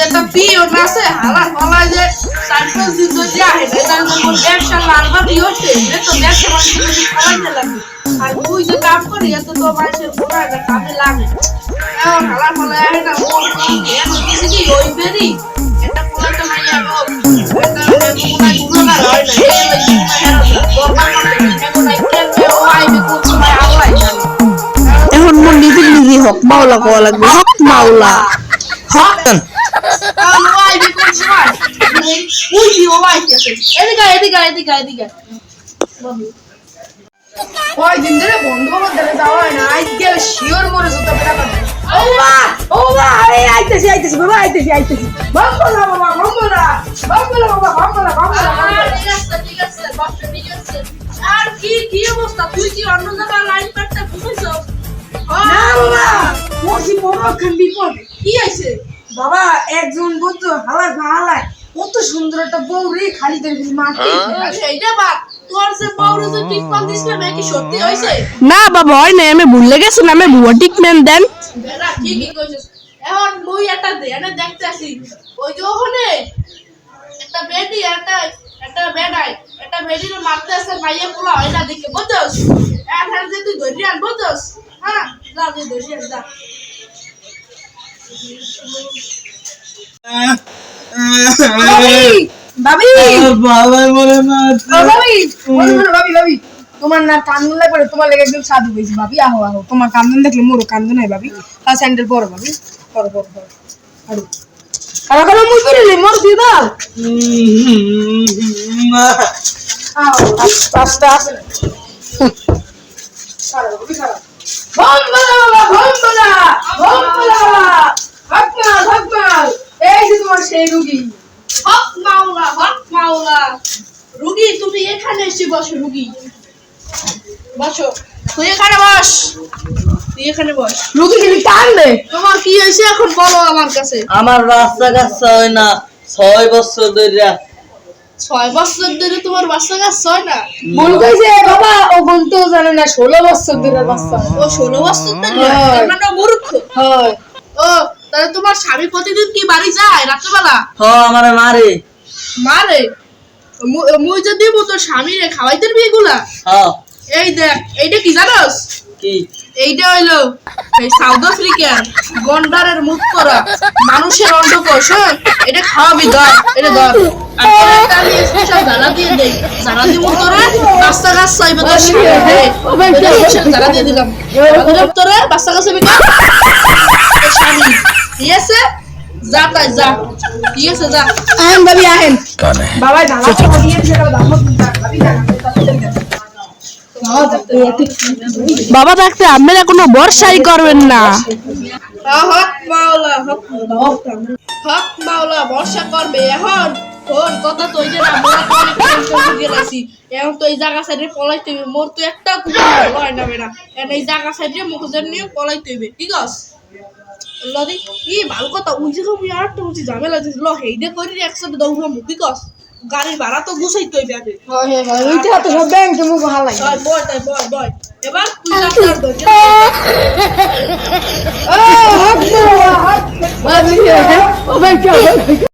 একটা পিও নাছে হালা হালা যে সাইকেল দিন তো যা হে তার কোন ব্যবসা লালবা দিওছে যে তো ব্যবসা মানুষ খাওয়াইতে লাগে আর তুই যে কাম করি এত তো মানুষের পুরা না কামে লাগে এখন হালা হালা হে না ও এত কিছু কি ওই বেরি এটা পুরা তো মাইয়া গো এটা মনে গুণা হয় না এই লাগি দরকার করতে এখন আইতে ও আইবে কোন সময় আল্লাহ জানে এখন মন নিজে নিজে হক মাওলা কোয়া লাগবে হক মাওলা হক ওই দিন ধরে বন্ধ করতে যাওয়া হয় না আজকে শিওর মরে যেত আইতেছি বাবা আইতেছি বাম্বলা বাবা বাম্বলা ঠিক আছে আর কি অবস্থা তুই কি অন্য জায়গায় লাইন কাটতে বুঝছো না বাবা মোছি বড় খান বিপদ কি আছে বাবা একজন বলতো হালায় কত সুন্দর একটা বউ রে খালি দেখি মারতে সেইটা বাদ তোর যে বউরে যে টিকপাল দিছিলাম কি সত্যি হইছে না বাবা হয় না আমি ভুলে গেছি না আমি ভুয়া টিকম্যান দেন বেলা কি কইছিস এখন মুই একটা দেনে দেখতে আসি ওই যে ওখানে একটা বেডি একটা বেডাই একটা বেডির মারতে আছে ভাইয়া পোলা হয় না দেখে বুঝছস এখন যে তুই ধরি আন বুঝছস হ্যাঁ যা তুই ধরি আন যা বাবি বাবা বলে মারছে বাবি তোমার না কান্দন লাগবে তোমার লেগে একদম সাধু হয়েছি ভাবি আহো তোমার কান্দন দেখলে মোরও কান্দন হয় ভাবি তার স্যান্ডেল পরো ভাবি পরো আরো আর কারো মুই করে লে মোর দি দাও আস্তে এই যে তোমার সেই রুগী হক মাওলা রুগী তুমি এখানে এসে বসো রুগী বসো তুই এখানে বস রুগী কিন্তু কান্দে তোমার কি হয়েছে এখন বলো আমার কাছে আমার বাচ্চা কাচ্চা হয় না 6 বছর ধরে 6 বছর ধরে তোমার বাচ্চা কাচ্চা হয় না মন কইছে বাবা ও বলতেও জানে না 16 বছর ধরে বাচ্চা ও 16 বছর ধরে মানে মূর্খ হয় ও তাহলে তোমার স্বামী প্রতিদিন কি বাড়ি যায় রাত্রেবেলা আমারে মারে মুই যদি তোর স্বামী রে খাওয়াইতে এগুলা এই দেখ এইটা কি জানোস কি এইটা হইলো এই সাউথ আফ্রিকার গন্ডারের মুখ করা মানুষের অন্ডকোষ এটা খাওয়াবি ধর এটা ধর আর তোর একটা আমি স্পেশাল জারা দিয়ে দেই জারা দিব তোরে বাচ্চা গাছ চাইবে তোর স্বামী জারা দিয়ে দিলাম তোরে বাচ্চা গাছ চাইবে তোর স্বামী ঠিক আছে যা তাই যা ঠিক আছে যা আহেন ভাবি আহেন বাবা ঢালা দিয়ে সেটা দাম ভাবি বাবা থাকতে আপনারা কোনো বর্ষাই করবেন না হক মাওলা বর্ষা করবে এখন তোর কথা তো যে না মোরা তো অনেক টেনশন গেলাছি এখন তো এই জায়গা সাইডে পলাইতে হইবে মোর তো একটা কুকুর হয় না বেটা এখন এই জায়গা সাইডে মুখজন নিয়ে পলাইতে হইবে ঠিক আছে লদি কি ভালো কথা ওই যে আমি আর তো বুঝি ঝামেলা দিছিল হেইডে করি একসাথে দৌড়া মুখ কস গাড়ি ভাড়া তো গুছাইতে হইবে আগে ওইটা তো সব ব্যাংকে মুখ হালাই বয় এবার তুই ডাক্তার ধর ও হক ও ব্যাংকে